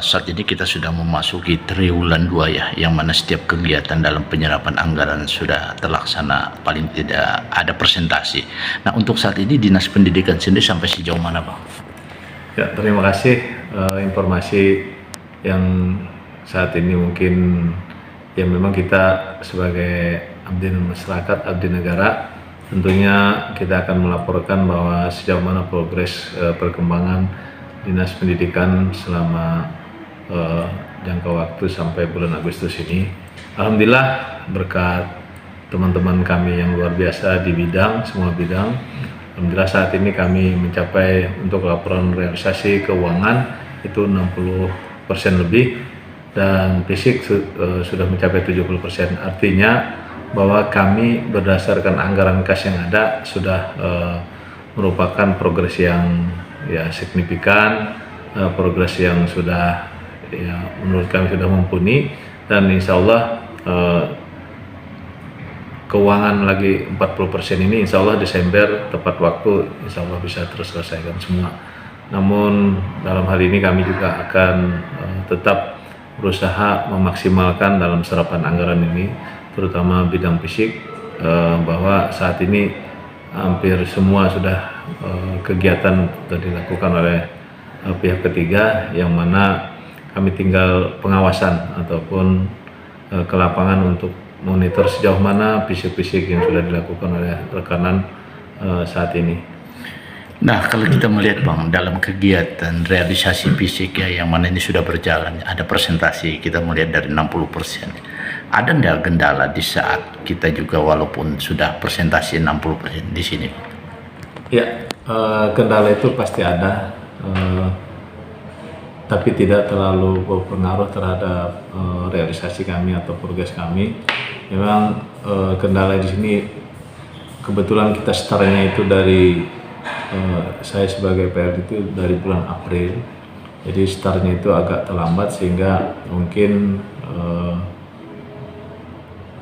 saat ini kita sudah memasuki triwulan 2 ya, yang mana setiap kegiatan dalam penyerapan anggaran sudah terlaksana, paling tidak ada presentasi. Nah, untuk saat ini Dinas Pendidikan sendiri sampai sejauh mana, Bang? Ya, terima kasih informasi yang saat ini mungkin ya memang kita sebagai abdi masyarakat, abdi negara, tentunya kita akan melaporkan bahwa sejauh mana progres perkembangan Dinas Pendidikan selama jangka waktu sampai bulan Agustus ini. Alhamdulillah berkat teman-teman kami yang luar biasa di semua bidang, alhamdulillah saat ini kami mencapai untuk laporan realisasi keuangan itu 60% lebih dan fisik sudah mencapai 70%. Artinya bahwa kami berdasarkan anggaran kas yang ada sudah merupakan progres yang ya signifikan, progres yang sudah ya menurut kami sudah mumpuni, dan insya Allah keuangan lagi 40% ini insya Allah Desember tepat waktu insya Allah bisa terselesaikan semua. Namun dalam hal ini kami juga akan tetap berusaha memaksimalkan dalam serapan anggaran ini, terutama bidang fisik, bahwa saat ini hampir semua sudah kegiatan sudah dilakukan oleh pihak ketiga, yang mana kami tinggal pengawasan ataupun ke lapangan untuk monitor sejauh mana fisik-fisik yang sudah dilakukan oleh rekanan saat ini. Nah, kalau kita melihat, Bang, dalam kegiatan realisasi fisik ya, yang mana ini sudah berjalan, ada presentasi, kita melihat dari 60%. Ada nggak kendala di saat kita juga walaupun sudah presentasi 60% di sini? Ya, kendala itu pasti ada, tapi tidak terlalu berpengaruh terhadap realisasi kami atau progres kami. Memang kendala di sini kebetulan kita startnya itu dari saya sebagai PRD itu dari bulan April, jadi startnya itu agak terlambat sehingga mungkin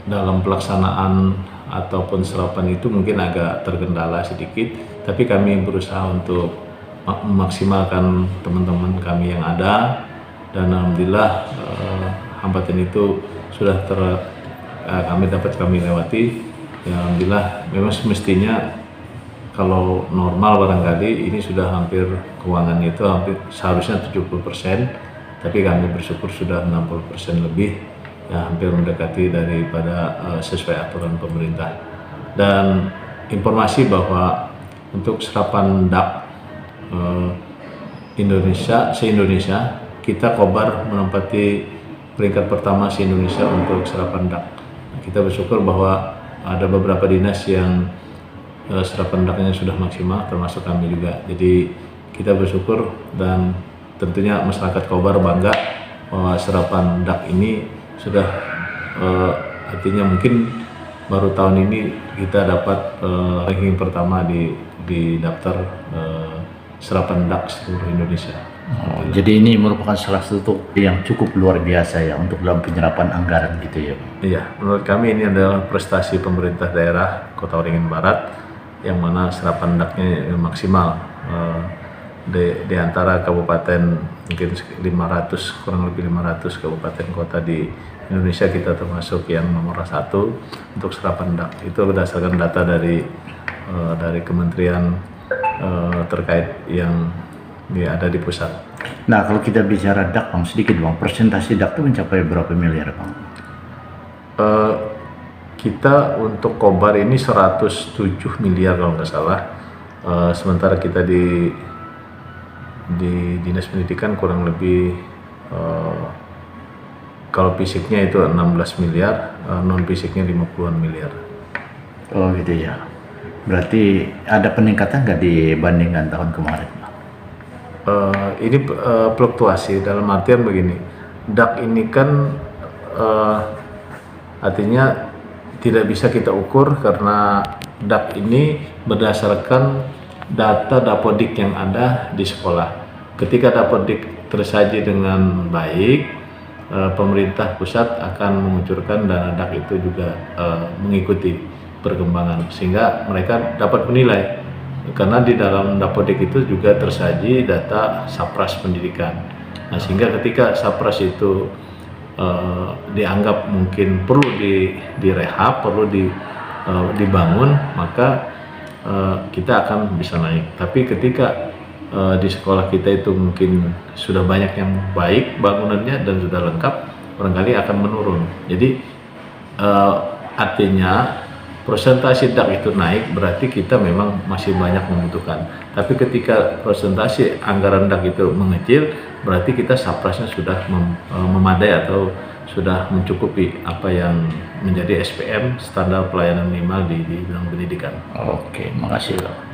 dalam pelaksanaan ataupun serapan itu mungkin agak terkendala sedikit, tapi kami berusaha untuk memaksimalkan teman-teman kami yang ada, dan alhamdulillah hambatan itu sudah kami lewati. Ya, alhamdulillah, memang semestinya kalau normal barangkali ini sudah hampir keuangan itu hampir seharusnya 70%, tapi kami bersyukur sudah 60% lebih, ya hampir mendekati daripada sesuai aturan pemerintah. Dan informasi bahwa untuk serapan DAP se-Indonesia, kita Kobar menempati peringkat pertama se-Indonesia untuk serapan DAP. Kita bersyukur bahwa ada beberapa dinas yang serapan DAP-nya sudah maksimal, termasuk kami juga. Jadi kita bersyukur, dan tentunya masyarakat Kobar bangga bahwa serapan DAP ini sudah artinya mungkin baru tahun ini kita dapat ranking pertama di daftar serapan DAP seluruh Indonesia. Jadi ini merupakan salah satu yang cukup luar biasa ya untuk dalam penyerapan anggaran gitu ya. Iya, menurut kami ini adalah prestasi pemerintah daerah Kota Waringin Barat, yang mana serapan DAP-nya maksimal di antara kabupaten mungkin 500, kurang lebih 500 kabupaten kota di Indonesia, kita termasuk yang nomor 1 untuk serapan DAP. Itu berdasarkan data dari kementerian terkait yang ada di pusat. Nah, kalau kita bicara DAP, Bang, sedikit Bang, persentase DAP itu mencapai berapa miliar, Bang? Kita untuk Kobar ini 107 miliar kalau nggak salah, sementara kita di Dinas Pendidikan kurang lebih kalau fisiknya itu 16 miliar, non fisiknya 50-an miliar. Oh gitu ya, berarti ada peningkatan nggak dibandingkan tahun kemarin? Ini fluktuasi dalam artian begini, DAP ini kan artinya tidak bisa kita ukur karena DAP ini berdasarkan data Dapodik yang ada di sekolah. Ketika Dapodik tersaji dengan baik, pemerintah pusat akan mengucurkan dana DAP itu juga mengikuti perkembangan, sehingga mereka dapat menilai. Karena di dalam Dapodik itu juga tersaji data Sapras Pendidikan. Nah, sehingga ketika Sapras itu dianggap mungkin perlu direhab, perlu dibangun, maka kita akan bisa naik. Tapi ketika di sekolah kita itu mungkin sudah banyak yang baik bangunannya dan sudah lengkap, barangkali akan menurun. Jadi artinya persentase DAK itu naik, berarti kita memang masih banyak membutuhkan. Tapi ketika persentase anggaran DAK itu mengecil, berarti kita Saprasnya sudah memadai atau sudah mencukupi apa yang menjadi SPM, standar pelayanan minimal di bidang pendidikan. Oke, makasih loh.